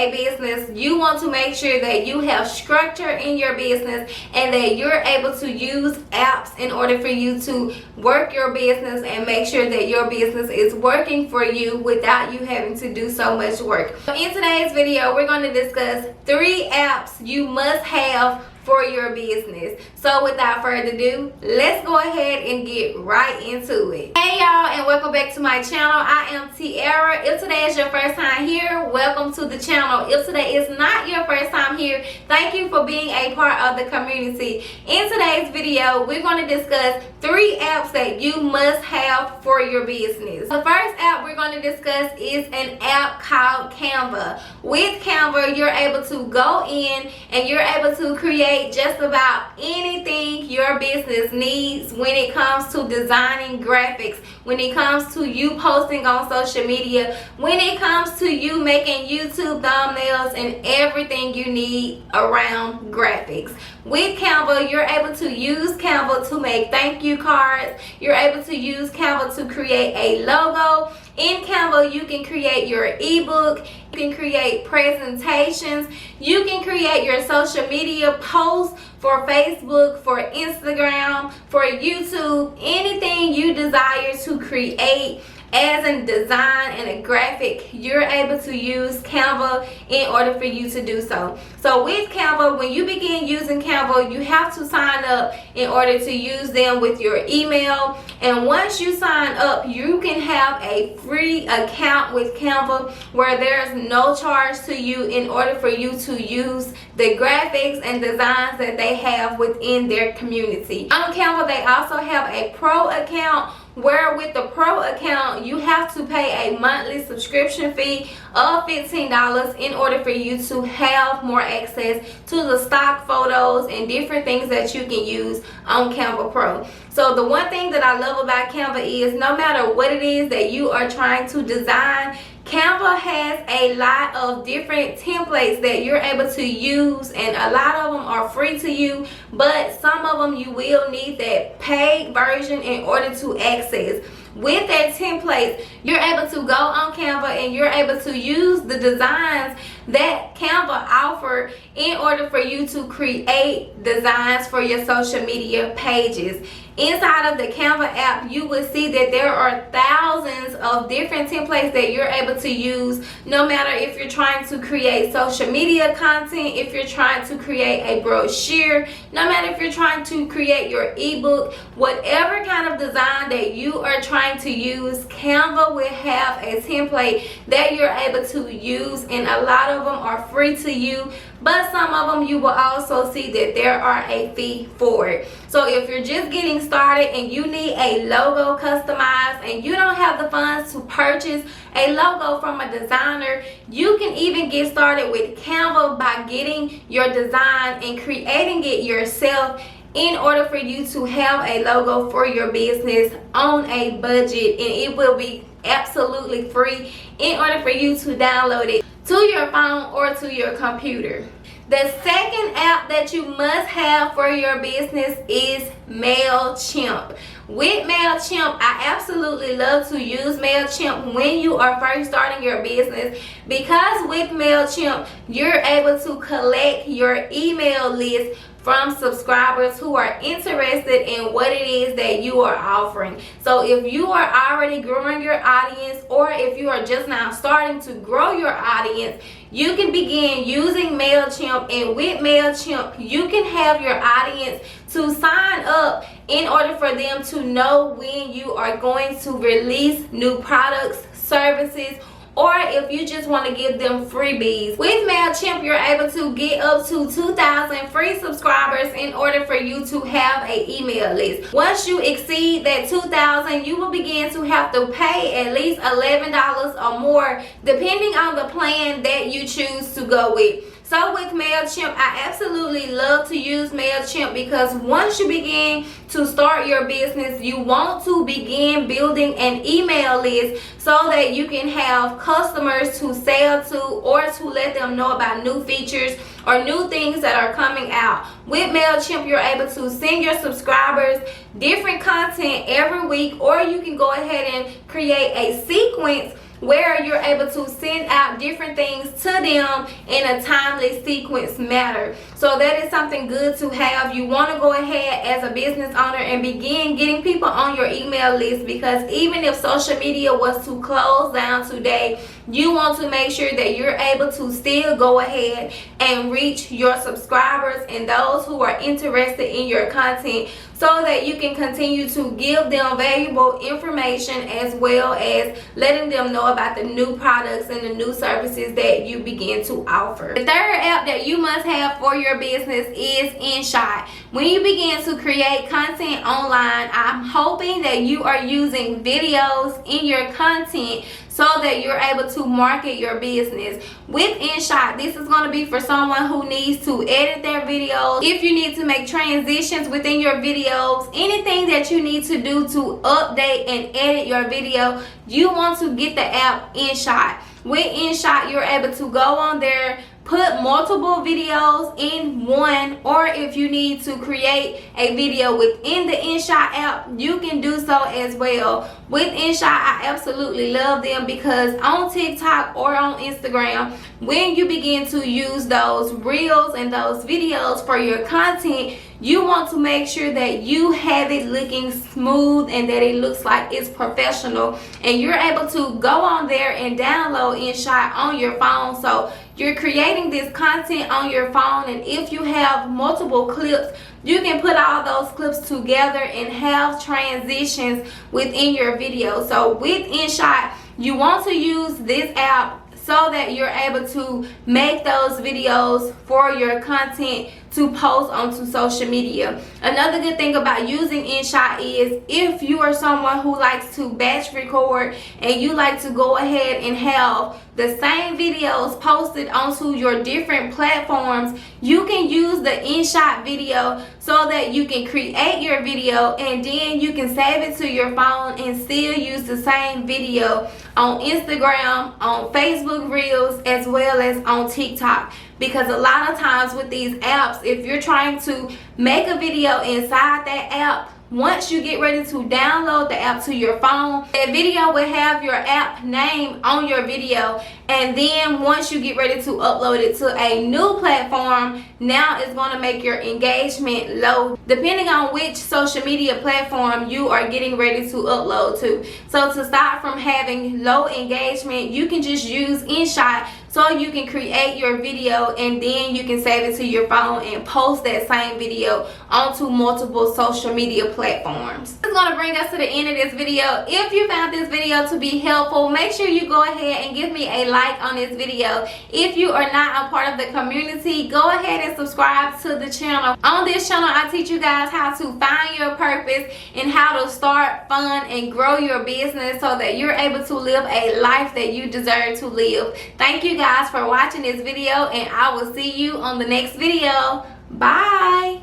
a business, you want to make sure that you have structure in your business and that you're able to use apps in order for you to work your business and make sure that your business is working for you without you having to do so much work. So in today's video, we're going to discuss 3 apps you must have for your business. So without further ado, let's go ahead and get right into it. Hey y'all, and welcome back to my channel. I am Tiara. If today is your first time here, welcome to the channel. If today is not your first time here, thank you for being a part of the community. In today's video, we're going to discuss 3 apps that you must have for your business. The first app we're going to discuss is an app called Canva. With Canva, you're able to go in and you're able to create just about anything your business needs when it comes to designing graphics, when it comes to you posting on social media, when it comes to you making YouTube thumbnails and everything you need around graphics. With Canva, you're able to use Canva to make thank you cards. You're able to use Canva to create a logo. In Canva, you can create your ebook, you can create presentations, you can create your social media posts for Facebook, for Instagram, for YouTube, anything you desire to create as a design and a graphic, you're able to use Canva in order for you to do so. So with Canva, when you begin using Canva, you have to sign up in order to use them with your email. And once you sign up, you can have a free account with Canva where there's no charge to you in order for you to use the graphics and designs that they have within their community. On Canva, they also have a pro account, where with the pro account you have to pay a monthly subscription fee of $15 in order for you to have more access to the stock photos and different things that you can use on Canva Pro. So the one thing that I love about Canva is no matter what it is that you are trying to design, Canva has a lot of different templates that you're able to use, and a lot of them are free to you, but some of them you will need that paid version in order to access. With that template, you're able to go on Canva and you're able to use the designs that Canva offer in order for you to create designs for your social media pages. Inside of the Canva app, you will see that there are thousands of different templates that you're able to use, no matter if you're trying to create social media content, if you're trying to create a brochure, no matter if you're trying to create your ebook, whatever kind of design that you are trying to use, Canva will have a template that you're able to use, and a lot of them are free to you, but some of them you will also see that there are a fee for it. So if you're just getting started and you need a logo customized and you don't have the funds to purchase a logo from a designer, you can even get started with Canva by getting your design and creating it yourself in order for you to have a logo for your business on a budget, and it will be absolutely free in order for you to download it to your phone or to your computer. The second app that you must have for your business is MailChimp. With MailChimp, I absolutely love to use MailChimp when you are first starting your business, because with MailChimp, you're able to collect your email list from subscribers who are interested in what it is that you are offering. So if you are already growing your audience, or if you are just now starting to grow your audience, you can begin using MailChimp, and with MailChimp, you can have your audience to sign up in order for them to know when you are going to release new products, services, or if you just want to give them freebies. With MailChimp, you're able to get up to 2,000 free subscribers in order for you to have an email list. Once you exceed that 2,000, you will begin to have to pay at least $11 or more, depending on the plan that you choose to go with. So with MailChimp, I absolutely love to use MailChimp because once you begin to start your business, you want to begin building an email list so that you can have customers to sell to or to let them know about new features or new things that are coming out. With MailChimp, you're able to send your subscribers different content every week, or you can go ahead and create a sequence where you're able to send out different things to them in a timely sequence matter. So that is something good to have. You want to go ahead as a business owner and begin getting people on your email list, because even if social media was to close down today, you want to make sure that you're able to still go ahead and reach your subscribers and those who are interested in your content, so that you can continue to give them valuable information, as well as letting them know about the new products and the new services that you begin to offer. The third app that you must have for your business is InShot. When you begin to create content online, I'm hoping that you are using videos in your content so that you're able to market your business. With InShot, this is going to be for someone who needs to edit their videos. If you need to make transitions within your videos, anything that you need to do to update and edit your video, you want to get the app InShot. With InShot, you're able to go on there, put multiple videos in one, or if you need to create a video within the InShot app, you can do so as well. With InShot, I absolutely love them, because on TikTok or on Instagram, when you begin to use those reels and those videos for your content, you want to make sure that you have it looking smooth and that it looks like it's professional, and you're able to go on there and download InShot on your phone. So you're creating this content on your phone, and if you have multiple clips, you can put all those clips together and have transitions within your video. So with InShot, you want to use this app so that you're able to make those videos for your content to post onto social media. Another good thing about using InShot is if you are someone who likes to batch record and you like to go ahead and have the same videos posted onto your different platforms, you can use the InShot video so that you can create your video and then you can save it to your phone and still use the same video on Instagram, on Facebook Reels, as well as on TikTok. Because a lot of times with these apps, if you're trying to make a video inside that app, once you get ready to download the app to your phone, that video will have your app name on your video, and then once you get ready to upload it to a new platform, now it's going to make your engagement low, depending on which social media platform you are getting ready to upload to. So to stop from having low engagement, you can just use InShot so you can create your video and then you can save it to your phone and post that same video onto multiple social media platforms. This is going to bring us to the end of this video. If you found this video to be helpful, make sure you go ahead and give me a like on this video. If you are not a part of the community, go ahead and subscribe to the channel. On this channel, I teach you guys how to find your purpose and how to start, fund, and grow your business so that you're able to live a life that you deserve to live. Thank you guys for watching this video, and I will see you on the next video. Bye.